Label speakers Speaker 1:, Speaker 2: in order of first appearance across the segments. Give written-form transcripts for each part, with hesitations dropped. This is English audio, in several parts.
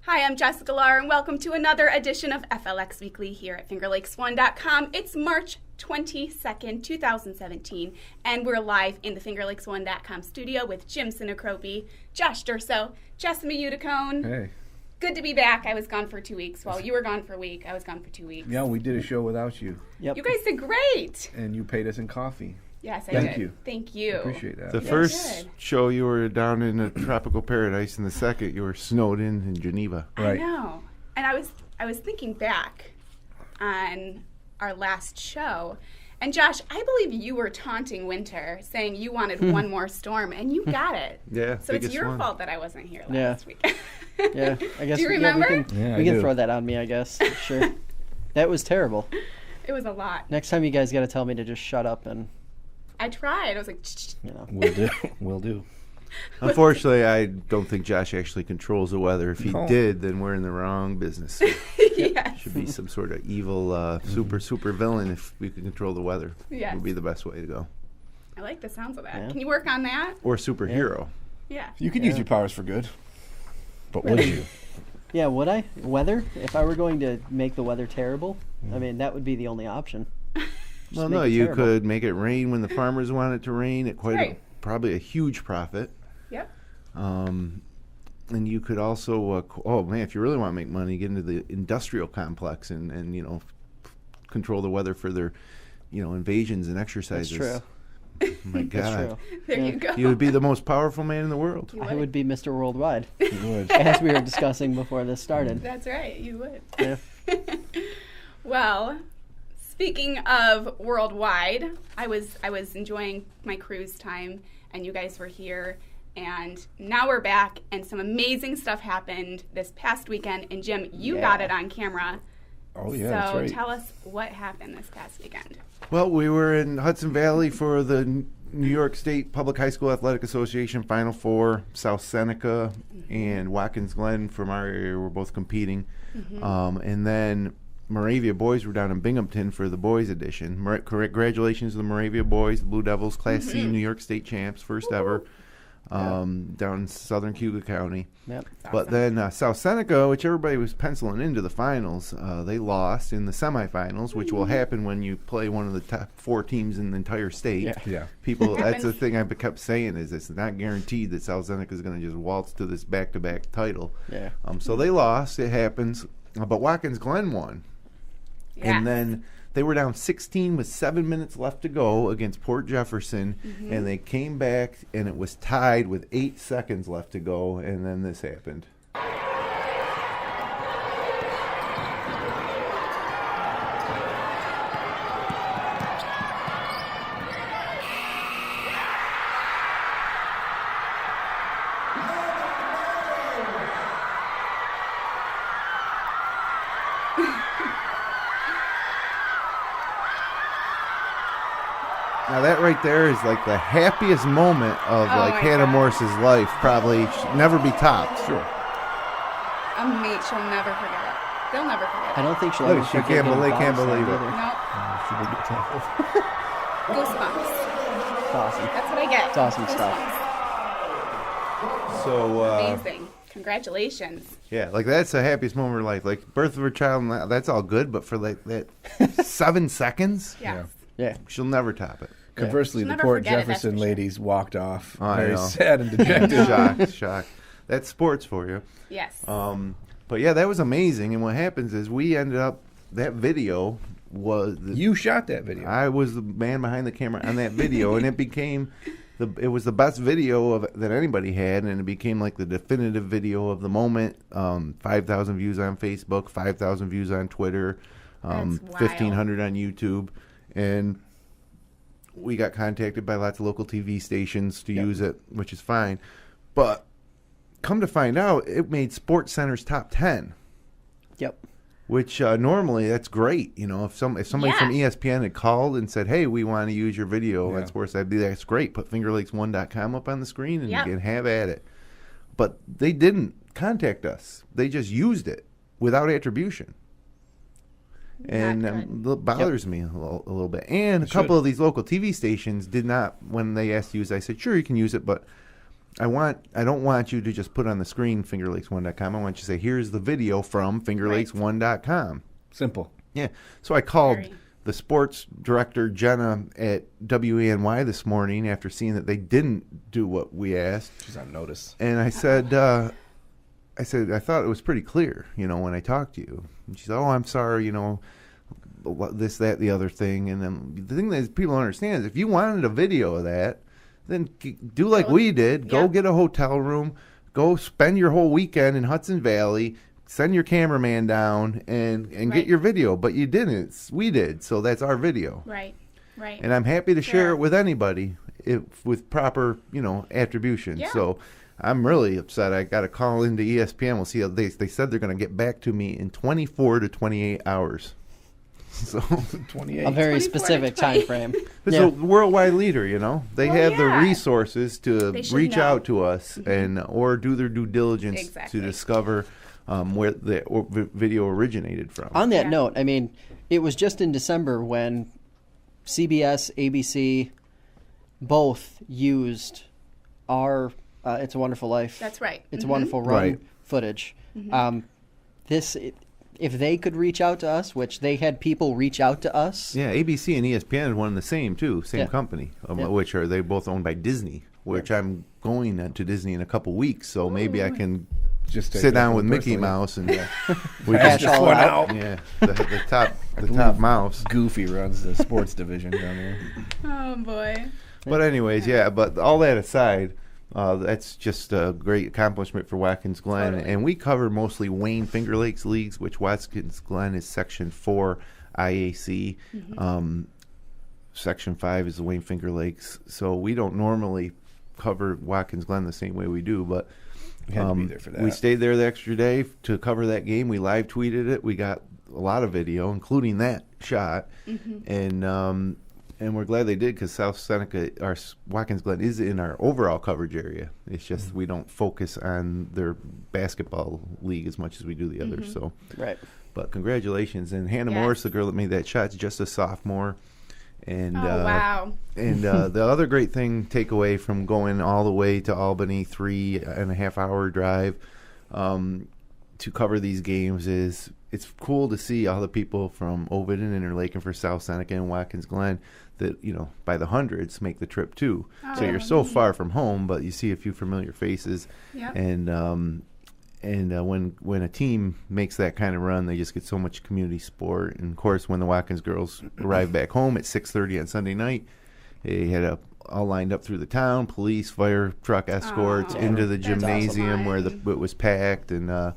Speaker 1: Hi, I'm Jessica Lahr, and welcome to another edition of FLX Weekly here at FingerLakes1.com. It's March 22nd, 2017, and we're live in the FingerLakes1.com studio with Jim Sinicropi, Josh Durso, Jessamy Uticone.
Speaker 2: Hey.
Speaker 1: Good to be back. I was gone for 2 weeks. Well, you were gone for a week. I was gone for 2 weeks.
Speaker 2: Yeah, we did a show without you.
Speaker 3: Yep.
Speaker 1: You guys did great.
Speaker 2: And you paid us in coffee.
Speaker 1: Yes, I
Speaker 2: Thank
Speaker 1: did.
Speaker 2: you.
Speaker 1: Thank you.
Speaker 2: Appreciate that.
Speaker 4: The first show you were down in a tropical paradise, and the second you were snowed in Geneva.
Speaker 2: Right.
Speaker 1: I know. And I was thinking back on our last show, and Josh, I believe you were taunting winter, saying you wanted one more storm, and you got it.
Speaker 4: Yeah,
Speaker 1: So it's
Speaker 4: biggest
Speaker 1: your
Speaker 4: one.
Speaker 1: fault that I wasn't here
Speaker 3: Yeah.
Speaker 1: last week.
Speaker 3: Yeah, I guess.
Speaker 1: Do you remember?
Speaker 3: we
Speaker 2: Yeah,
Speaker 3: can,
Speaker 2: I
Speaker 3: we can
Speaker 2: do.
Speaker 3: throw that on me, I guess. Sure. That was terrible.
Speaker 1: It was a lot.
Speaker 3: Next time you guys got to tell me to just shut up and,
Speaker 1: I tried. I was like,
Speaker 3: you know.
Speaker 2: We'll do. We'll do.
Speaker 4: Unfortunately, I don't think Josh actually controls the weather. If he
Speaker 2: No.
Speaker 4: did, then we're in the wrong business.
Speaker 1: yes.
Speaker 4: Should be some sort of evil super villain if we could control the weather.
Speaker 1: Yes.
Speaker 4: Would be the best way to go.
Speaker 1: I like the sounds of that.
Speaker 3: Yeah.
Speaker 1: Can you work on that?
Speaker 4: Or superhero.
Speaker 1: Yeah.
Speaker 2: You could use your powers for good. But would you?
Speaker 3: Yeah, would I? Weather? If I were going to make the weather terrible, I mean, that would be the only option.
Speaker 4: Well,
Speaker 3: make
Speaker 4: no,
Speaker 3: it
Speaker 4: you
Speaker 3: terrible.
Speaker 4: could make it rain when the farmers want it to rain at
Speaker 1: Right.
Speaker 4: probably a huge profit.
Speaker 1: Yep.
Speaker 4: And you could also, oh man, if you really want to make money, get into the industrial complex and you know, control the weather for their, you know, invasions and exercises.
Speaker 3: That's true.
Speaker 4: Oh my
Speaker 3: That's
Speaker 4: God,
Speaker 3: true.
Speaker 1: There
Speaker 3: Yeah.
Speaker 1: you go.
Speaker 4: you would be the most powerful man in the world.
Speaker 1: You
Speaker 3: I would be Mr. Worldwide,
Speaker 2: You would.
Speaker 3: as we were discussing before this started.
Speaker 1: That's right. You would.
Speaker 3: Yeah.
Speaker 1: Well, speaking of worldwide, I was enjoying my cruise time, and you guys were here, and now we're back, and some amazing stuff happened this past weekend. And Jim, you
Speaker 3: Yeah.
Speaker 1: got it on camera.
Speaker 2: Oh, yeah,
Speaker 1: so
Speaker 2: that's right.
Speaker 1: tell us what happened this past weekend.
Speaker 4: Well, we were in Hudson Valley for the New York State Public High School Athletic Association Final Four. South Seneca and Watkins Glen from our area were both competing. And then Moravia boys were down in Binghamton for the boys edition. Congratulations to the Moravia boys, the Blue Devils, Class C New York State champs, first ever, down in southern Cuba County.
Speaker 3: Yep.
Speaker 4: But then South Seneca, which everybody was penciling into the finals, they lost in the semifinals, which will happen when you play one of the top 4 teams in the entire state.
Speaker 3: Yeah.
Speaker 2: Yeah.
Speaker 4: People, that's the
Speaker 1: Happens.
Speaker 4: thing I kept saying is it's not guaranteed that South Seneca is going to just waltz to this back-to-back title.
Speaker 3: Yeah.
Speaker 4: So they lost. It happens. But Watkins Glen won.
Speaker 1: Yeah.
Speaker 4: And then they were down 16 with 7 minutes left to go against Port Jefferson, and they came back, and it was tied with 8 seconds left to go, and then this happened. Now that right there is like the happiest moment of
Speaker 1: Oh
Speaker 4: like
Speaker 1: my
Speaker 4: Hannah
Speaker 1: God.
Speaker 4: Morris's life. Probably should never be topped.
Speaker 2: Sure.
Speaker 1: A mate, she'll never forget it. They'll never forget
Speaker 3: I
Speaker 1: it.
Speaker 3: don't think she'll
Speaker 4: Look,
Speaker 3: ever
Speaker 4: she
Speaker 3: forget
Speaker 4: can't
Speaker 3: getting
Speaker 4: believe- can't
Speaker 3: bounced on
Speaker 4: believe it.
Speaker 3: either.
Speaker 1: No,
Speaker 2: Should we get tackled?
Speaker 1: goosebumps.
Speaker 3: It's awesome.
Speaker 1: That's what I get.
Speaker 3: It's awesome stuff.
Speaker 1: Goosebumps.
Speaker 4: So
Speaker 1: Amazing. Congratulations.
Speaker 4: yeah, like that's the happiest moment of her life. Like birth of her child, that's all good, but for like that 7 seconds,
Speaker 1: Yes.
Speaker 3: Yeah.
Speaker 4: she'll never top it.
Speaker 2: Conversely,
Speaker 1: She'll
Speaker 2: the
Speaker 1: never
Speaker 2: Port
Speaker 1: forget it, that's
Speaker 2: Jefferson
Speaker 1: for sure.
Speaker 2: ladies walked off
Speaker 4: I
Speaker 2: very
Speaker 4: know.
Speaker 2: sad and dejected.
Speaker 4: Shock. That's sports for you.
Speaker 1: Yes.
Speaker 4: But yeah, that was amazing. And what happens is we ended up, that video was,
Speaker 2: You shot that video.
Speaker 4: I was the man behind the camera on that video, and it became, it was the best video that anybody had, and it became like the definitive video of the moment. 5,000 views on Facebook, 5,000 views on Twitter,
Speaker 1: That's wild.
Speaker 4: 1,500 on YouTube, and we got contacted by lots of local TV stations to use it, which is fine. But come to find out, it made SportsCenter's top 10,
Speaker 3: Yep.
Speaker 4: which normally that's great. You know, if somebody from
Speaker 1: Yeah.
Speaker 4: ESPN had called and said, "Hey, we want to use your video
Speaker 2: Yeah.
Speaker 4: on Sports," I'd be that's great. Put FingerLakes1.com up on the screen and
Speaker 1: Yep.
Speaker 4: you can have at it. But they didn't contact us; they just used it without attribution. And
Speaker 1: good.
Speaker 4: it bothers me a little bit. And a
Speaker 2: It
Speaker 4: couple
Speaker 2: should.
Speaker 4: of these local TV stations did not, when they asked to use it, I said, sure, you can use it, but I don't want you to just put on the screen FingerLakes1.com. I want you to say, here's the video from FingerLakes1.com.
Speaker 2: Simple.
Speaker 4: Yeah. So I called
Speaker 1: Very.
Speaker 4: the sports director, Jenna, at WANY this morning after seeing that they didn't do what we asked.
Speaker 2: She's on notice.
Speaker 4: And I said, I thought it was pretty clear, when I talked to you. And she said, oh, I'm sorry, this, that, the other thing. And then the thing that people don't understand is if you wanted a video of that, then do like we did. Go get a hotel room. Go spend your whole weekend in Hudson Valley. Send your cameraman down and get your video. But you didn't. We did. So that's our video.
Speaker 1: Right.
Speaker 4: And I'm happy to share it with anybody with proper, attribution.
Speaker 1: Yeah.
Speaker 4: So I'm really upset. I got to call into ESPN. We'll see how they said they're going to get back to me in 24 to 28 hours. So
Speaker 2: 28.
Speaker 3: A very
Speaker 1: 24 to
Speaker 3: specific
Speaker 1: 20.
Speaker 3: time frame.
Speaker 4: it's a worldwide leader, They
Speaker 1: Well,
Speaker 4: have the
Speaker 1: yeah.
Speaker 4: resources to
Speaker 1: They should
Speaker 4: reach
Speaker 1: know.
Speaker 4: out to us or do their due diligence
Speaker 1: Exactly.
Speaker 4: to discover where the video originated from.
Speaker 3: On that
Speaker 1: Yeah.
Speaker 3: note, I mean, it was just in December when CBS, ABC, both used our "It's a Wonderful Life."
Speaker 1: That's right.
Speaker 3: It's a Wonderful Run
Speaker 4: Right.
Speaker 3: footage. If they could reach out to us, which they had people reach out to us.
Speaker 4: Yeah, ABC and ESPN is one and the same too, same
Speaker 3: Yeah.
Speaker 4: company,
Speaker 3: Yeah.
Speaker 4: which are they both owned by Disney. Which I'm going to Disney in a couple weeks, so maybe I can
Speaker 2: Just take
Speaker 4: sit
Speaker 2: that
Speaker 4: down
Speaker 2: one
Speaker 4: with Mickey
Speaker 2: personally.
Speaker 4: Mouse and we
Speaker 3: Cash
Speaker 4: can
Speaker 3: all
Speaker 2: one
Speaker 3: out.
Speaker 2: out.
Speaker 4: yeah the top mouse.
Speaker 2: Goofy runs the sports division down there.
Speaker 1: Oh boy.
Speaker 4: But anyways, but all that aside, that's just a great accomplishment for Watkins Glen.
Speaker 1: Totally.
Speaker 4: And we cover mostly Wayne Finger Lakes leagues, which Watkins Glen is Section 4 IAC. Section 5 is the Wayne Finger Lakes. So we don't normally cover Watkins Glen the same way we do, but
Speaker 2: We had to be there for that.
Speaker 4: we stayed there the extra day to cover that game. We live tweeted it. We got a lot of video, including that shot. And we're glad they did because South Seneca, our Watkins Glen, is in our overall coverage area. It's just we don't focus on their basketball league as much as we do the others. So,
Speaker 3: Right.
Speaker 4: but congratulations. And Hannah
Speaker 1: Yes.
Speaker 4: Morris, the girl that made that shot, is just a sophomore. And
Speaker 1: Wow.
Speaker 4: and the other great takeaway from going all the way to Albany, 3.5 hour drive to cover these games is it's cool to see all the people from Ovid and Interlake for South Seneca and Watkins Glen that, by the hundreds make the trip too. So you're so far from home, but you see a few familiar faces.
Speaker 1: Yep.
Speaker 4: And when a team makes that kind of run, they just get so much community support. And of course, when the Watkins girls arrived back home at 6:30 on Sunday night, they had all lined up through the town, police, fire truck escorts into the
Speaker 1: that's
Speaker 4: gymnasium where
Speaker 1: awesome.
Speaker 4: it was packed, and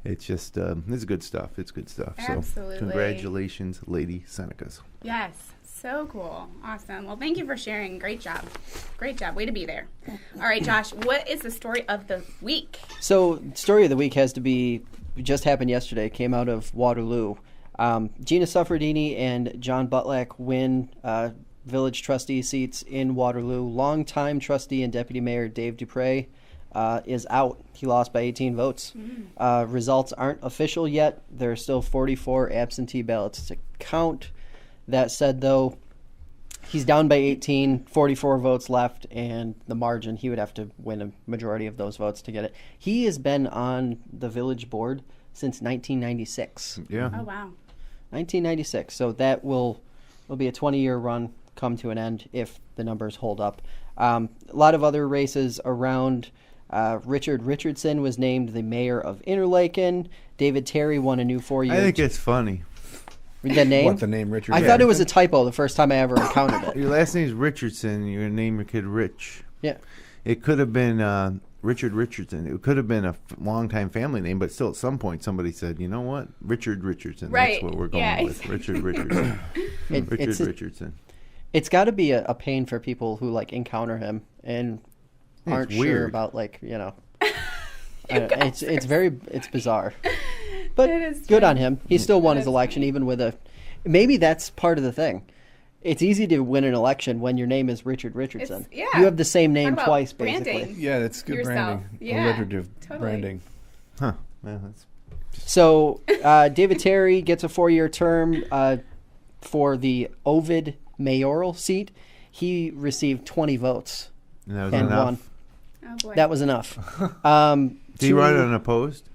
Speaker 4: it's just it's good stuff. It's good stuff.
Speaker 1: Absolutely.
Speaker 4: So congratulations, Lady Senecas.
Speaker 1: Yes. So cool. Awesome. Well, thank you for sharing. Great job. Great job. Way to be there. All right, Josh, what is the story of the week?
Speaker 3: So, story of the week has to be, just happened yesterday, came out of Waterloo. Gina Suffredini and John Butlak win village trustee seats in Waterloo. Longtime trustee and deputy mayor Dave Dupre is out. He lost by 18 votes. Results aren't official yet. There are still 44 absentee ballots to count. That said, though, he's down by 18, 44 votes left, and the margin, he would have to win a majority of those votes to get it. He has been on the village board since 1996.
Speaker 4: Yeah.
Speaker 1: Oh, wow.
Speaker 3: 1996. So that will be a 20-year run, come to an end if the numbers hold up. A lot of other races around. Richard Richardson was named the mayor of Interlaken. David Terry won a new 4-year.
Speaker 4: I think it's funny.
Speaker 3: The name?
Speaker 2: What, the name Richard?
Speaker 3: I thought it was a typo the first time I ever encountered it.
Speaker 4: Your last name is Richardson. You're going to name your kid Rich.
Speaker 3: Yeah.
Speaker 4: It could have been Richard Richardson. It could have been a long-time family name, but still at some point somebody said, you know what? Richard Richardson.
Speaker 1: Right.
Speaker 4: That's what we're going with.
Speaker 1: Exactly.
Speaker 4: Richard Richardson.
Speaker 3: It's
Speaker 4: Richardson.
Speaker 3: It's got to be a pain for people who encounter him and aren't sure
Speaker 4: weird.
Speaker 3: about it's bizarre. But
Speaker 1: It is
Speaker 3: good
Speaker 1: funny.
Speaker 3: on him. He still won
Speaker 1: That
Speaker 3: his
Speaker 1: is
Speaker 3: election
Speaker 1: funny.
Speaker 3: even with maybe that's part of the thing. It's easy to win an election when your name is Richard Richardson.
Speaker 1: Yeah.
Speaker 3: You have the same name
Speaker 1: Talk about
Speaker 3: twice,
Speaker 1: branding.
Speaker 3: basically.
Speaker 2: Yeah, that's good
Speaker 1: Yourself.
Speaker 2: branding.
Speaker 1: Yeah,
Speaker 2: Alliterative
Speaker 1: totally.
Speaker 2: branding.
Speaker 4: Huh. Yeah, that's
Speaker 3: So David Terry gets a 4-year term for the Ovid mayoral seat. He received 20 votes
Speaker 4: and that was
Speaker 3: and
Speaker 4: enough.
Speaker 3: won.
Speaker 1: Oh, boy.
Speaker 3: That was enough.
Speaker 4: Did he run unopposed?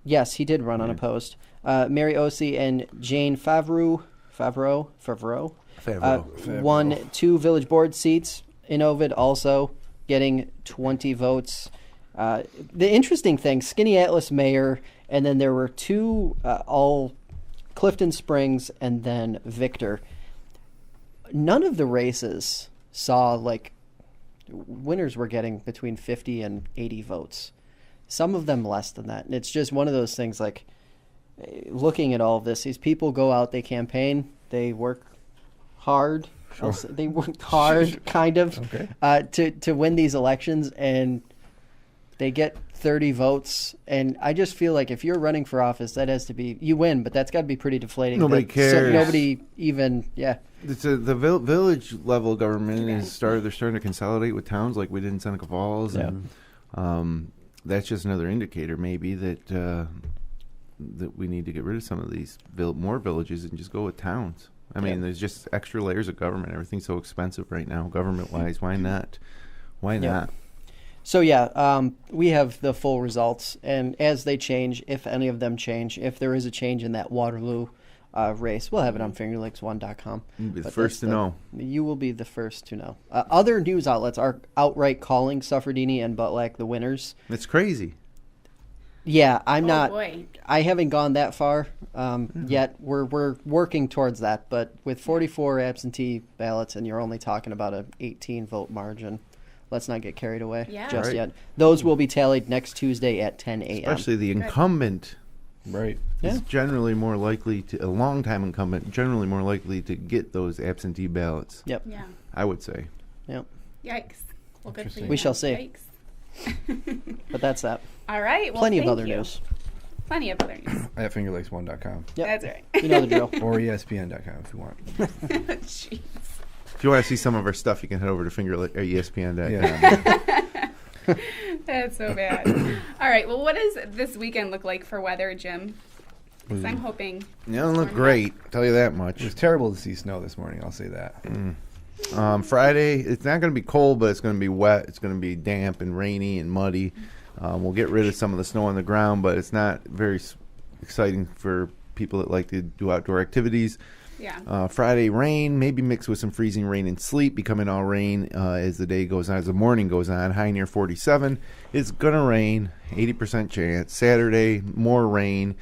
Speaker 3: Yes, he did run unopposed. Mary Ossie and Jane Favreau won 2 village board seats. Innovid also getting 20 votes. The interesting thing, Skinny Atlas Mayor, and then there were 2 all Clifton Springs and then Victor. None of the races saw, winners were getting between 50 and 80 votes. Some of them less than that. And it's just one of those things, looking at all of this, these people go out, they campaign, they work hard.
Speaker 2: Sure.
Speaker 3: They work hard, kind of, to win these elections, and they get 30 votes. And I just feel like if you're running for office, that has to be, you win, but that's got to be pretty deflating.
Speaker 4: Nobody cares.
Speaker 3: Nobody even,
Speaker 4: The village level government they're starting to consolidate with towns like we did in Seneca Falls.
Speaker 3: Yeah.
Speaker 4: And that's just another indicator maybe that we need to get rid of some of these more villages and just go with towns. I mean, there's just extra layers of government. Everything's so expensive right now, government-wise. Why not? Why not?
Speaker 3: So, we have the full results. And as they change, if any of them change, if there is a change in that Waterloo race, we'll have it on fingerlakes1.com.
Speaker 4: You'll be the first to know.
Speaker 3: You will be the first to know. Other news outlets are outright calling Suffredini and Butlack the winners.
Speaker 4: It's crazy.
Speaker 3: Yeah, I'm not.
Speaker 1: Boy.
Speaker 3: I haven't gone that far yet. We're working towards that, but with 44 absentee ballots, and you're only talking about a 18 vote margin, let's not get carried away just yet. Those will be tallied next Tuesday at 10 a.m.
Speaker 4: Especially the incumbent,
Speaker 2: right?
Speaker 4: Is generally more likely to a long-time incumbent, generally more likely to get those absentee ballots.
Speaker 3: Yep.
Speaker 1: Yeah.
Speaker 4: I would say.
Speaker 3: Yep.
Speaker 1: Yikes. Well, good for you.
Speaker 3: We shall see.
Speaker 1: Yikes.
Speaker 3: But that's that.
Speaker 1: All right. Well,
Speaker 3: Plenty of
Speaker 1: thank
Speaker 3: other
Speaker 1: you.
Speaker 3: news.
Speaker 1: Plenty of other news.
Speaker 2: At fingerlakes1.com.
Speaker 3: Yep.
Speaker 1: That's right.
Speaker 3: You know the drill.
Speaker 2: Or ESPN.com if you want.
Speaker 1: Jeez.
Speaker 4: If you want to see some of our stuff, you can head over to ESPN.com.
Speaker 2: Yeah.
Speaker 1: That's so bad. All right. Well, what does this weekend look like for weather, Jim? 'Cause I'm hoping.
Speaker 4: It doesn't look great. I'll tell you that much.
Speaker 2: It was terrible to see snow this morning. I'll say that.
Speaker 4: Friday, it's not going to be cold, but it's going to be wet. It's going to be damp and rainy and muddy. We'll get rid of some of the snow on the ground, but it's not very exciting for people that like to do outdoor activities.
Speaker 1: Yeah.
Speaker 4: Friday, rain, maybe mixed with some freezing rain and sleet, becoming all rain as the day goes on, as the morning goes on. High near 47. It's going to rain, 80% chance. Saturday, more rain,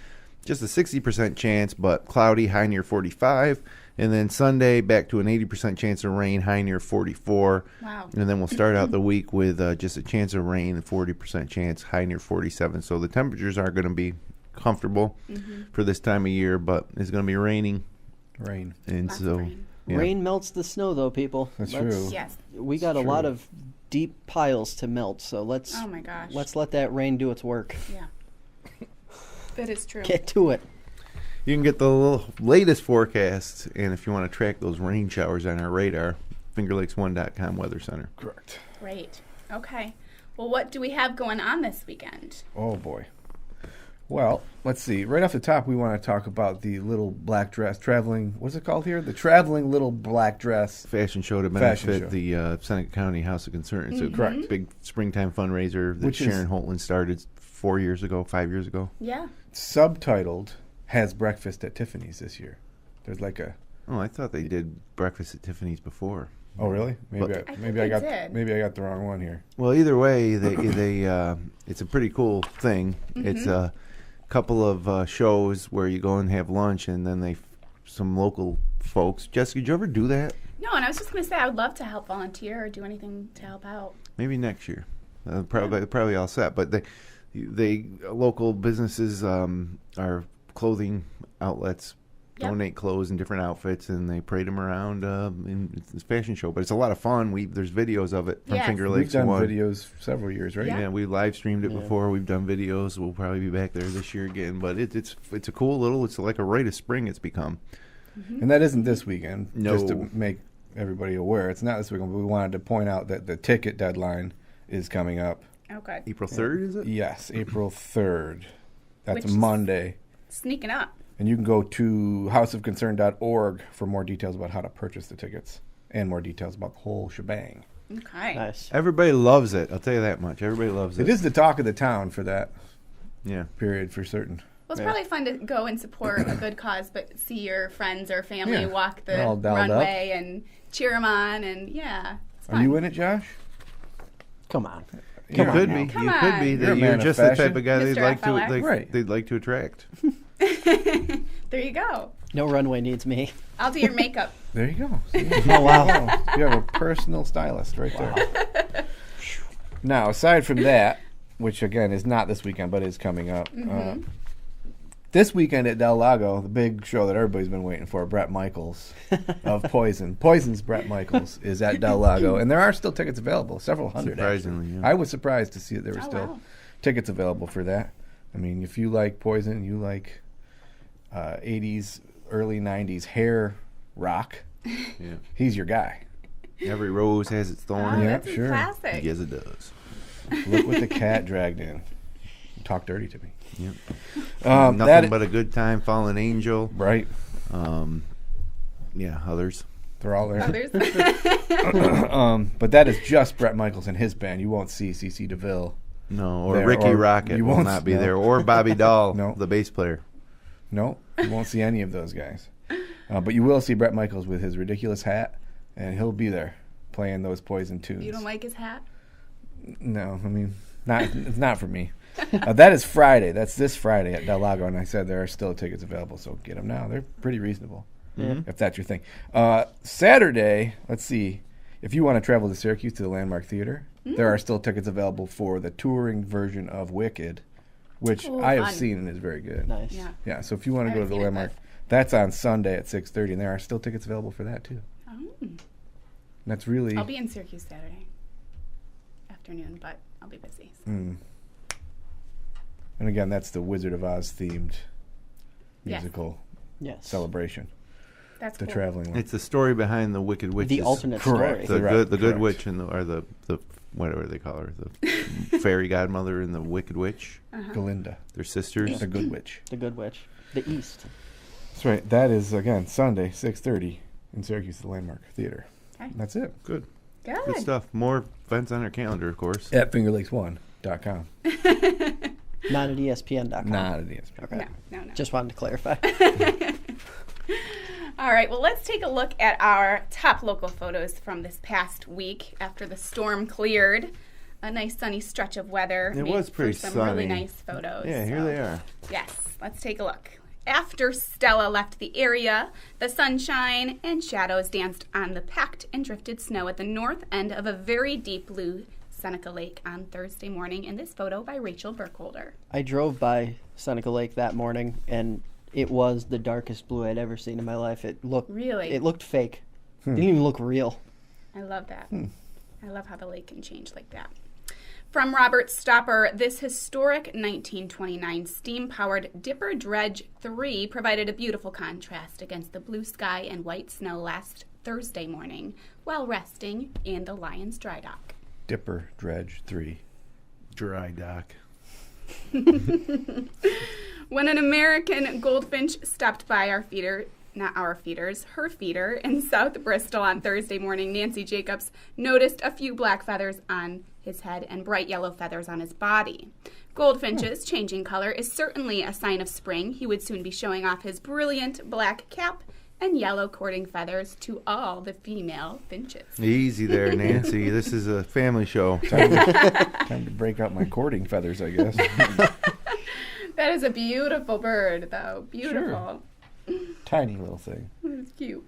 Speaker 4: just a 60% chance, but cloudy, high near 45. And then Sunday, back to an 80% chance of rain, high near 44.
Speaker 1: Wow.
Speaker 4: And then we'll start out the week with just a chance of rain, a 40% chance, high near 47. So the temperatures are going to be comfortable for this time of year, but it's going to be raining.
Speaker 2: Rain.
Speaker 4: And
Speaker 1: Lots
Speaker 4: so
Speaker 1: of rain.
Speaker 4: yeah.
Speaker 3: Rain melts the snow, though, people.
Speaker 2: That's true.
Speaker 1: Yes.
Speaker 3: We got a lot of deep piles to melt, so let's
Speaker 1: Oh my gosh.
Speaker 3: let's let that rain do its work.
Speaker 1: Yeah. That is true.
Speaker 3: Get to it.
Speaker 4: You can get the latest forecasts, and if you want to track those rain showers on our radar, fingerlakes1.com Weather Center.
Speaker 2: Correct.
Speaker 1: Great. Okay. Well, what do we have going on this weekend?
Speaker 2: Oh, boy. Well, let's see. Right off the top, we want to talk about the little black dress traveling. What's it called here? The traveling little black dress
Speaker 4: Fashion show to benefit the Seneca County House of Concern. It's a big springtime fundraiser that Sharon Holtland started 5 years ago.
Speaker 1: Yeah.
Speaker 2: Subtitled "Has Breakfast at Tiffany's" this year. There's like a.
Speaker 4: Oh, I thought they did breakfast at Tiffany's before.
Speaker 2: Oh, really? Maybe
Speaker 1: I
Speaker 2: I got the wrong one here.
Speaker 4: Well, either way, they it's a pretty cool thing. It's a couple of shows where you go and have lunch, and then some local folks. Jessica, did you ever do that?
Speaker 1: No, and I was just going to say I would love to help volunteer or do anything to help out.
Speaker 4: Maybe next year. Probably all set. But they local businesses are clothing outlets. Donate clothes and different outfits, and they parade them around in this fashion show. But it's a lot of fun. There's videos of it from Finger Lakes.
Speaker 2: We've done videos several years, right?
Speaker 4: Yeah, we live streamed it before. We've done videos. We'll probably be back there this year again. But it's a cool little. It's like a rite of spring. It's become.
Speaker 2: And that isn't this weekend.
Speaker 4: No.
Speaker 2: Just to make everybody aware, it's not this weekend. But we wanted to point out that the ticket deadline is coming up.
Speaker 1: Okay.
Speaker 4: April 3rd, is it?
Speaker 2: Yes, April 3rd. That's
Speaker 1: Which is
Speaker 2: Monday.
Speaker 1: Sneaking up.
Speaker 2: And you can go to houseofconcern.org for more details about how to purchase the tickets and more details about the whole shebang.
Speaker 1: Okay.
Speaker 3: Nice.
Speaker 4: Everybody loves it. I'll tell you that much. Everybody loves it.
Speaker 2: It is the talk of the town for that
Speaker 4: Yeah.
Speaker 2: period for certain.
Speaker 1: Well, it's probably fun to go and support a good cause, but see your friends or family
Speaker 2: Yeah.
Speaker 1: walk the
Speaker 2: They're all dolled
Speaker 1: runway and cheer them on, and it's
Speaker 2: Are
Speaker 1: fun.
Speaker 2: you in it, Josh?
Speaker 3: Come on.
Speaker 4: You
Speaker 2: Come on
Speaker 4: could
Speaker 2: now.
Speaker 4: be.
Speaker 1: Come
Speaker 4: You could be.
Speaker 1: on.
Speaker 2: You're a man
Speaker 4: You're
Speaker 2: of
Speaker 4: just the type
Speaker 2: fashion.
Speaker 4: of guy they'd
Speaker 1: Mr.
Speaker 4: like to
Speaker 1: FLX.
Speaker 2: Right.
Speaker 4: they'd like to attract.
Speaker 1: There you go.
Speaker 3: No runway needs me.
Speaker 1: I'll do your makeup.
Speaker 2: There you go. See?
Speaker 3: Oh, wow.
Speaker 2: You have a personal stylist right there. Now, aside from that, which again is not this weekend but is coming up, this weekend at Del Lago, the big show that everybody's been waiting for, Bret Michaels of Poison. Poison's Bret Michaels is at Del Lago, and there are still tickets available, several hundred.
Speaker 4: Surprisingly,
Speaker 2: actually.
Speaker 4: yeah.
Speaker 2: I was surprised to see that there were still
Speaker 1: wow.
Speaker 2: tickets available for that. I mean, if you like Poison, you like 80s, early 90s hair rock,
Speaker 4: Yeah.
Speaker 2: he's your guy.
Speaker 4: Every rose has its
Speaker 1: Oh,
Speaker 4: thorn.
Speaker 2: Yeah,
Speaker 1: that's a
Speaker 2: sure.
Speaker 1: classic.
Speaker 4: Yes, it does.
Speaker 2: Look what the cat dragged in. Talk dirty to me.
Speaker 4: Yep.
Speaker 2: That-
Speaker 4: Nothing but a good time. Fallen Angel.
Speaker 2: Right.
Speaker 4: Yeah, others.
Speaker 2: They're all there.
Speaker 1: Others.
Speaker 2: But that is just Bret Michaels and his band. You won't see CeCe DeVille.
Speaker 4: No, or
Speaker 2: There,
Speaker 4: Ricky
Speaker 2: or
Speaker 4: Rocket
Speaker 2: you
Speaker 4: will
Speaker 2: won't-
Speaker 4: not be
Speaker 2: no.
Speaker 4: there, or Bobby Dahl,
Speaker 2: No.
Speaker 4: the bass player.
Speaker 2: No, you won't see any of those guys. But you will see Bret Michaels with his ridiculous hat, and he'll be there playing those Poison tunes.
Speaker 1: You don't like his hat?
Speaker 2: No, I mean, it's not for me. That is Friday. That's this Friday at Del Lago, and I said there are still tickets available, so get them now. They're pretty reasonable, if that's your thing. Saturday, let's see. If you want to travel to Syracuse to the Landmark Theater, there are still tickets available for the touring version of Wicked, which
Speaker 1: Oh,
Speaker 2: I have
Speaker 1: fun.
Speaker 2: seen and is very good.
Speaker 3: Nice.
Speaker 1: Yeah.
Speaker 2: Yeah, so if you want
Speaker 1: I
Speaker 2: to go to
Speaker 1: haven't
Speaker 2: the
Speaker 1: seen it,
Speaker 2: Landmark, that's on Sunday at 6:30, and there are still tickets available for that too.
Speaker 1: Oh.
Speaker 2: And that's really
Speaker 1: I'll be in Syracuse Saturday afternoon, but I'll be busy. So.
Speaker 2: and again, that's the Wizard of Oz themed
Speaker 1: Yes.
Speaker 2: musical
Speaker 3: Yes.
Speaker 2: celebration.
Speaker 1: That's
Speaker 2: The
Speaker 1: cool.
Speaker 2: traveling one.
Speaker 4: It's the story behind the Wicked Witches.
Speaker 3: The alternate
Speaker 2: Correct.
Speaker 3: story.
Speaker 4: The good
Speaker 2: Correct.
Speaker 4: witch and the whatever they call her, the fairy godmother and the Wicked Witch.
Speaker 2: Galinda,
Speaker 4: They're sisters.
Speaker 2: the Good Witch.
Speaker 3: The Good Witch. The East.
Speaker 2: That's right. That is again Sunday, 6:30 in Syracuse, the Landmark Theater.
Speaker 1: Okay.
Speaker 2: That's it.
Speaker 4: Good.
Speaker 1: Good.
Speaker 4: Good stuff. More events on our calendar, of course.
Speaker 2: At fingerlakes1.com.
Speaker 3: Not at ESPN.com.
Speaker 2: Not at ESPN.
Speaker 3: Okay.
Speaker 1: No.
Speaker 3: Just wanted to clarify.
Speaker 1: All right, well, let's take a look at our top local photos from this past week after the storm cleared. A nice sunny stretch of weather.
Speaker 4: It
Speaker 1: made
Speaker 4: was pretty
Speaker 1: for some really
Speaker 4: sunny.
Speaker 1: nice photos.
Speaker 4: Yeah, here
Speaker 1: so-
Speaker 4: they are.
Speaker 1: Yes, let's take a look. After Stella left the area, the sunshine and shadows danced on the packed and drifted snow at the north end of a very deep blue Seneca Lake on Thursday morning. In this photo by Rachel Burkholder.
Speaker 3: I drove by Seneca Lake that morning, and it was the darkest blue I'd ever seen in my life. It looked
Speaker 1: Really?
Speaker 3: It looked fake. It didn't even look real.
Speaker 1: I love that. I love how the lake can change like that. From Robert Stopper, this historic 1929 steam-powered Dipper Dredge 3 provided a beautiful contrast against the blue sky and white snow last Thursday morning while resting in the Lions Dry Dock.
Speaker 2: Dipper Dredge 3.
Speaker 4: Dry dock.
Speaker 1: When an American goldfinch stopped by her feeder in South Bristol on Thursday morning, Nancy Jacobs noticed a few black feathers on his head and bright yellow feathers on his body. Goldfinch's changing color is certainly a sign of spring. He would soon be showing off his brilliant black cap and yellow courting feathers to all the female finches.
Speaker 4: Easy there, Nancy. This is a family show.
Speaker 2: Time to break out my courting feathers, I guess.
Speaker 1: That is a beautiful bird, though. Beautiful.
Speaker 2: Tiny little thing.
Speaker 1: It's cute.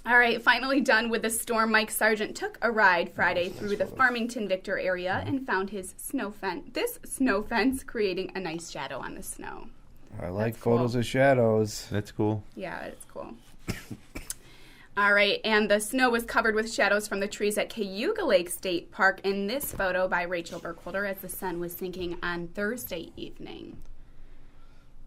Speaker 1: All right, finally done with the storm, Mike Sargent took a ride Friday through the Farmington Victor area and found his snow fence creating a nice shadow on the snow.
Speaker 2: I like
Speaker 1: That's cool.
Speaker 2: photos of shadows.
Speaker 4: That's cool.
Speaker 1: Yeah, it's cool. All right, and the snow was covered with shadows from the trees at Cayuga Lake State Park in this photo by Rachel Burkholder as the sun was sinking on Thursday evening.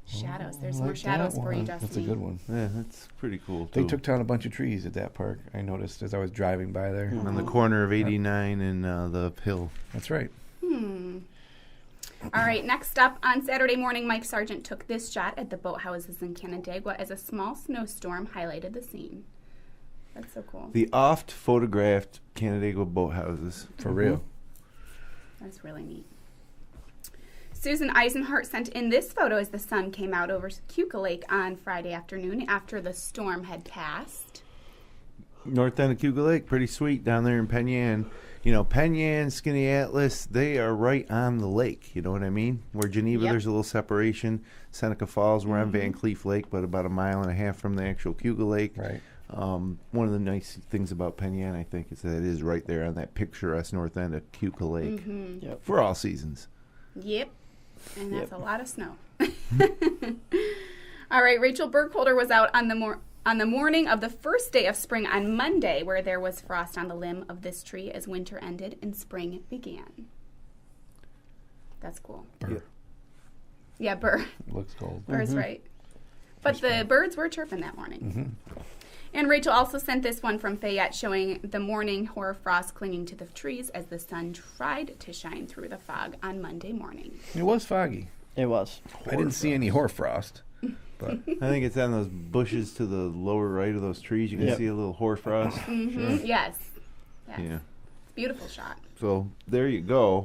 Speaker 1: Shadows. There's
Speaker 2: I
Speaker 1: more
Speaker 2: like
Speaker 1: shadows
Speaker 2: that
Speaker 1: for you,
Speaker 2: one.
Speaker 1: Jessamy.
Speaker 2: That's a good one.
Speaker 4: Yeah, that's pretty cool,
Speaker 2: They
Speaker 4: too.
Speaker 2: took down a bunch of trees at that park, I noticed as I was driving by there.
Speaker 4: On the corner of 89 and the hill.
Speaker 2: That's right.
Speaker 1: All right, next up, on Saturday morning, Mike Sargent took this shot at the boathouses in Canandaigua as a small snowstorm highlighted the scene. That's so cool.
Speaker 4: The oft photographed Canandaigua boathouses.
Speaker 2: For real.
Speaker 1: That's really neat. Susan Eisenhart sent in this photo as the sun came out over Keuka Lake on Friday afternoon after the storm had passed.
Speaker 4: North end of Keuka Lake, pretty sweet down there in Penn Yan. You know, Penn Yan, Skinny Atlas, they are right on the lake. You know what I mean? Where Geneva, there's a little separation. Seneca Falls, we're on Van Cleef Lake, but about a mile and a half from the actual Keuka Lake.
Speaker 2: Right.
Speaker 4: One of the nice things about Penn Yan, I think, is that it is right there on that picturesque north end of Keuka Lake for all seasons.
Speaker 1: Yep. And that's a lot of snow. All right, Rachel Burkholder was out on the morning of the first day of spring on Monday, where there was frost on the limb of this tree as winter ended and spring began. That's cool.
Speaker 2: Burr.
Speaker 1: Yeah, burr.
Speaker 2: Looks cold.
Speaker 1: Burr's right. But the birds were chirping that morning. And Rachel also sent this one from Fayette showing the morning hoarfrost clinging to the trees as the sun tried to shine through the fog on Monday morning.
Speaker 2: It was foggy.
Speaker 3: It was.
Speaker 2: I didn't see any hoarfrost. But
Speaker 4: I think it's on those bushes to the lower right of those trees. You can see a little hoarfrost.
Speaker 1: Yes.
Speaker 4: Yeah.
Speaker 1: Beautiful shot.
Speaker 4: So there you go.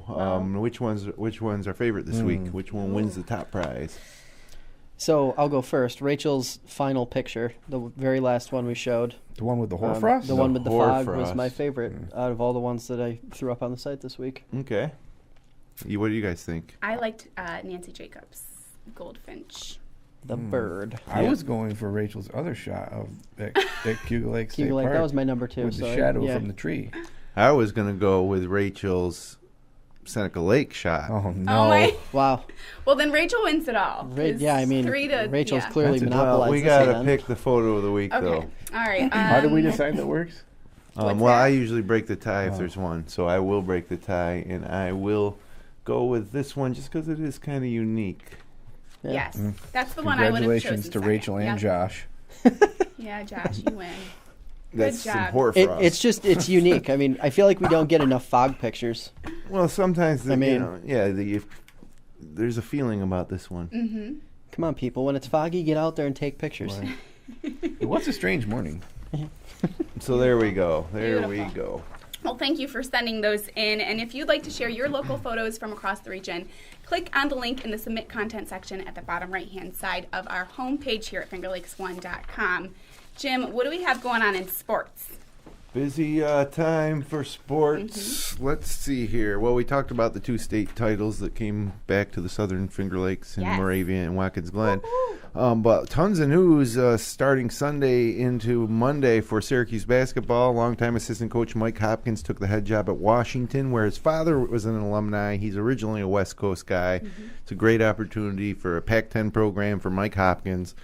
Speaker 4: Which one's our favorite this week? Which one wins the top prize?
Speaker 3: So I'll go first. Rachel's final picture, the very last one we showed.
Speaker 2: the one with the hoarfrost?
Speaker 3: The one with the fog was
Speaker 4: hoarfrost.
Speaker 3: my favorite out of all the ones that I threw up on the site this week.
Speaker 4: Okay. What do you guys think?
Speaker 1: I liked Nancy Jacobs' Goldfinch.
Speaker 3: The bird.
Speaker 2: I was going for Rachel's other shot of at Keuka Lake State
Speaker 3: Keuka Lake,
Speaker 2: Park
Speaker 3: that was my number 2.
Speaker 2: with the shadow from the tree.
Speaker 4: I was going to go with Rachel's Seneca Lake shot.
Speaker 2: Oh, no.
Speaker 1: Oh my!
Speaker 3: Wow.
Speaker 1: Well, then Rachel wins it all.
Speaker 3: Yeah, I mean,
Speaker 1: 3-2.
Speaker 3: Rachel's clearly
Speaker 2: That's a-
Speaker 3: monopolized
Speaker 4: Well, we
Speaker 3: this
Speaker 4: got to
Speaker 3: again.
Speaker 4: pick the photo of the week,
Speaker 1: Okay.
Speaker 4: though.
Speaker 1: All right.
Speaker 2: How did we decide that works?
Speaker 1: What's
Speaker 4: Well,
Speaker 1: that?
Speaker 4: I usually break the tie if there's one, so I will break the tie, and I will go with this one just because it is kind of unique.
Speaker 3: Yeah.
Speaker 1: Yes, that's the one I would have chosen.
Speaker 2: Congratulations to Rachel and Josh.
Speaker 1: Yeah, Josh, you win.
Speaker 4: That's
Speaker 1: job.
Speaker 4: some hoarfrost.
Speaker 3: It's unique. I mean, I feel like we don't get enough fog pictures.
Speaker 4: Well, sometimes,
Speaker 3: I mean-
Speaker 4: there's a feeling about this one.
Speaker 3: Come on, people. When it's foggy, get out there and take pictures.
Speaker 2: It was a strange morning.
Speaker 4: So there we go. There we
Speaker 1: Beautiful.
Speaker 4: go.
Speaker 1: Well, thank you for sending those in. And if you'd like to share your local photos from across the region, click on the link in the Submit Content section at the bottom right-hand side of our homepage here at FingerLakes1.com. Jim, what do we have going on in sports?
Speaker 4: Busy time for sports. Let's see here. Well, we talked about the 2 state titles that came back to the Southern Finger Lakes in
Speaker 1: Yes.
Speaker 4: Moravia and Watkins Glen. But tons of news starting Sunday into Monday for Syracuse basketball. Longtime assistant coach Mike Hopkins took the head job at Washington, where his father was an alumni. He's originally a West Coast guy. It's a great opportunity for a Pac-10 program for Mike Hopkins.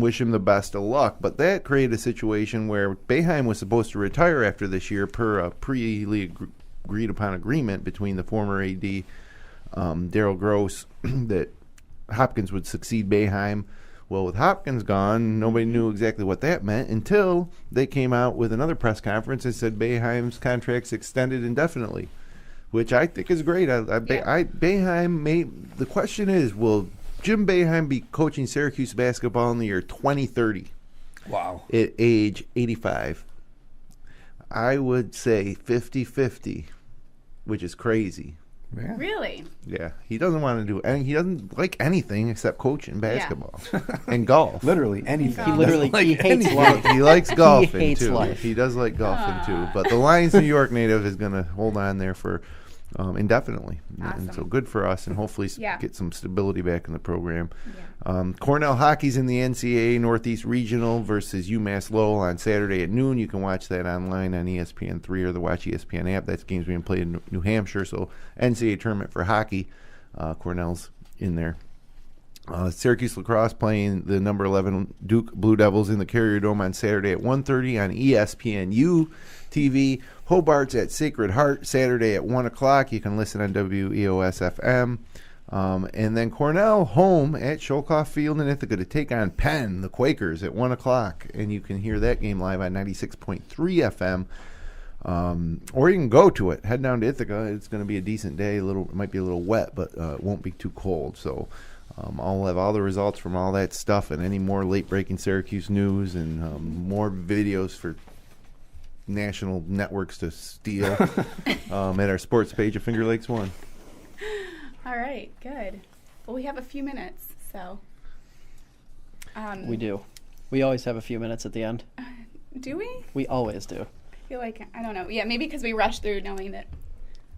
Speaker 4: Wish him the best of luck. But that created a situation where Boeheim was supposed to retire after this year per a pre-agreed upon agreement between the former AD, Daryl Gross, that Hopkins would succeed Boeheim. Well, with Hopkins gone, nobody knew exactly what that meant until they came out with another press conference and said Boeheim's contract's extended indefinitely, which I think is great. Boeheim made, the question is, will Jim Boeheim be coaching Syracuse basketball in the year 2030
Speaker 2: Wow.
Speaker 4: at age 85? I would say 50-50, which is crazy.
Speaker 2: Yeah.
Speaker 1: Really?
Speaker 4: Yeah, he doesn't want to do any. He doesn't like anything except coaching basketball and golf.
Speaker 2: Literally anything.
Speaker 3: He literally
Speaker 2: Doesn't
Speaker 3: he
Speaker 2: like
Speaker 3: hates
Speaker 2: anything.
Speaker 3: life.
Speaker 4: He likes golfing
Speaker 3: hates
Speaker 4: too.
Speaker 3: life.
Speaker 4: He does like golfing too. But the Lions New York native is going to hold on there for indefinitely, and so good for us, and hopefully get some stability back in the program. Cornell hockey's in the NCAA Northeast Regional versus UMass Lowell on Saturday at noon. You can watch that online on ESPN3 or the Watch ESPN app. That game's being played in New Hampshire, so NCAA tournament for hockey. Cornell's in there. Syracuse lacrosse playing the number 11 Duke Blue Devils in the Carrier Dome on Saturday at 1:30 on ESPNU TV. Hobart's at Sacred Heart Saturday at 1 o'clock. You can listen on WEOS FM. And then Cornell home at Sholkoff Field in Ithaca to take on Penn, the Quakers, at 1 o'clock. And you can hear that game live on 96.3 FM. Or you can go to it. Head down to Ithaca. It's going to be a decent day. It might be a little wet, but it won't be too cold. So I'll have all the results from all that stuff and any more late-breaking Syracuse news and more videos for national networks to steal at our sports page of Finger Lakes One.
Speaker 1: All right, good. Well, we have a few minutes, so.
Speaker 3: We do. We always have a few minutes at the end.
Speaker 1: Do we?
Speaker 3: We always do.
Speaker 1: I feel like, I don't know. Yeah, maybe because we rush through knowing that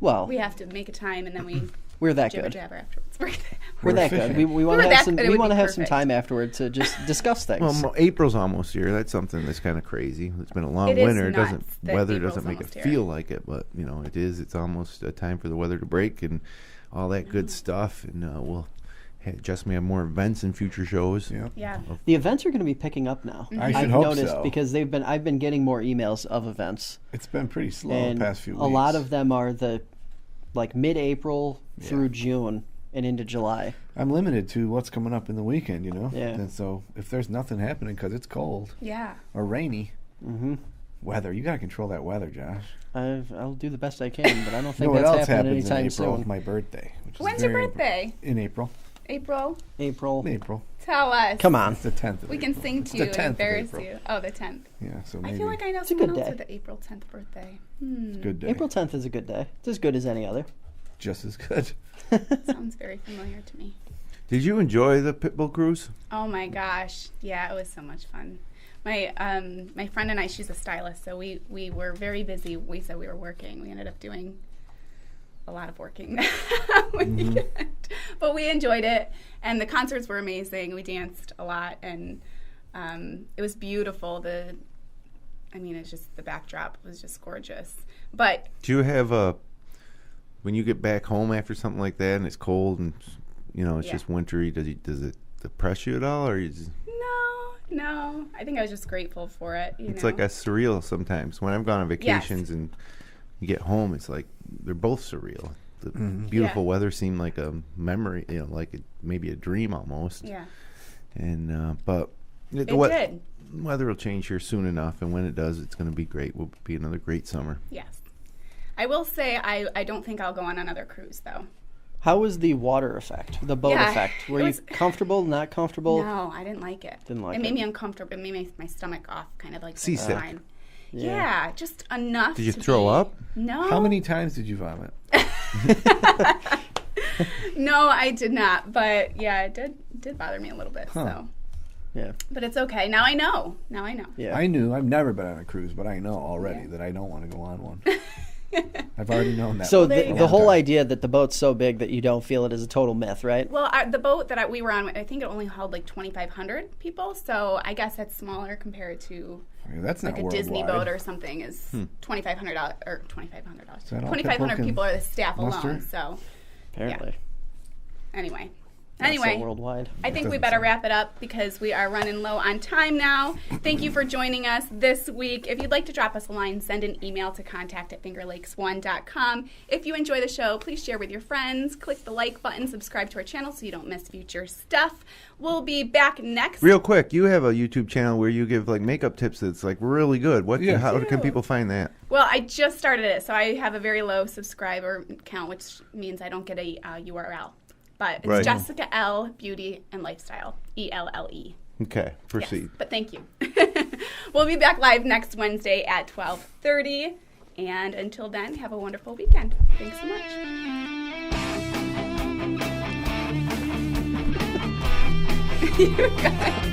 Speaker 3: Well,
Speaker 1: we have to make a time and then we
Speaker 3: we're that
Speaker 1: jibber
Speaker 3: good.
Speaker 1: jabber afterwards.
Speaker 3: We're that good. We want to have some. We want to have some time afterward to just discuss things.
Speaker 4: Well, April's almost here. That's something that's kind of crazy. It's been a long winter. It doesn't weather doesn't make it feel like it, but it is. It's almost a time for the weather to break and all that good stuff. And we'll Jessamy have more events and future shows.
Speaker 1: Yeah.
Speaker 3: The events are going to be picking up now.
Speaker 2: I should
Speaker 3: I've
Speaker 2: hope
Speaker 3: noticed
Speaker 2: so.
Speaker 3: because I've been getting more emails of events.
Speaker 2: It's been pretty slow the past few weeks.
Speaker 3: A lot of them are mid-April through June and into July.
Speaker 2: I'm limited to what's coming up in the weekend,
Speaker 3: Yeah.
Speaker 2: And so if there's nothing happening because it's cold or rainy, weather, you got to control that weather, Josh.
Speaker 3: I'll do the best I can, but I don't think
Speaker 2: What
Speaker 3: that's
Speaker 2: else
Speaker 3: happening
Speaker 2: happens in
Speaker 3: anytime
Speaker 2: April?
Speaker 3: soon.
Speaker 2: My birthday. Which is
Speaker 1: When's your
Speaker 2: very
Speaker 1: birthday?
Speaker 2: In April.
Speaker 1: April?
Speaker 3: April.
Speaker 1: Tell us.
Speaker 3: Come on.
Speaker 2: It's the 10th.
Speaker 1: We can sing to you and embarrass you. Oh, the 10th.
Speaker 2: Yeah, so maybe.
Speaker 1: I feel like I know
Speaker 3: a
Speaker 1: someone
Speaker 3: good
Speaker 1: else
Speaker 3: day.
Speaker 1: with the April 10th birthday.
Speaker 2: It's a good day.
Speaker 3: April 10th is a good day. It's as good as any other.
Speaker 2: Just as good.
Speaker 1: Sounds very familiar to me.
Speaker 4: Did you enjoy the Pitbull cruise?
Speaker 1: Oh my gosh. Yeah, it was so much fun. My friend and I, she's a stylist, so we were very busy. We said we were working. We ended up doing a lot of working that weekend. But we enjoyed it, and the concerts were amazing. We danced a lot, and it was beautiful. It's just the backdrop was just gorgeous. But
Speaker 4: Do you have when you get back home after something like that and it's cold and it's just wintry, does it depress you at all, or you just...
Speaker 1: No. I think I was just grateful for it.
Speaker 4: It's like a surreal sometimes. When I've gone on vacations and you get home, it's like they're both surreal. The beautiful weather seemed like a memory, like maybe a dream almost.
Speaker 1: Yeah.
Speaker 4: And but
Speaker 1: it did.
Speaker 4: Weather will change here soon enough, and when it does, it's going to be great. Will be another great summer.
Speaker 1: Yes. I will say I don't think I'll go on another cruise though.
Speaker 3: How was the water effect, the boat effect? Were you comfortable, not comfortable?
Speaker 1: No, I didn't like it. It made me uncomfortable. It made my stomach off, kind of like
Speaker 4: seasick.
Speaker 1: Yeah, just enough.
Speaker 4: Did you throw up?
Speaker 1: No.
Speaker 2: How many times did you vomit?
Speaker 1: No, I did not. But yeah, it did bother me a little bit. So.
Speaker 3: Yeah.
Speaker 1: But it's okay. Now I know.
Speaker 3: Yeah.
Speaker 2: I knew. I've never been on a cruise, but I know already that I don't want to go on one. I've already known that.
Speaker 3: So the whole idea that the boat's so big that you don't feel it is a total myth, right?
Speaker 1: Well, the boat that we were on, I think it only held like 2,500 people. So I guess that's smaller compared to
Speaker 2: that's not
Speaker 1: like a Disney boat or something is $2,500 or $2,500. 2,500 people are the staff alone. So
Speaker 3: apparently.
Speaker 1: Anyway.
Speaker 3: Not so worldwide.
Speaker 1: I think we better wrap it up because we are running low on time now. Thank you for joining us this week. If you'd like to drop us a line, send an email to contact@fingerlakes1.com. If you enjoy the show, please share with your friends. Click the like button, subscribe to our channel so you don't miss future stuff. We'll be back next.
Speaker 4: Real quick, you have a YouTube channel where you give like makeup tips that's like really good. How can people find that?
Speaker 1: Well, I just started it, so I have a very low subscriber count, which means I don't get a URL. But it's Jessica L. Beauty and Lifestyle, ELLE.
Speaker 4: Okay, proceed.
Speaker 1: Yes, but thank you. We'll be back live next Wednesday at 12:30. And until then, have a wonderful weekend. Thanks so much. You guys.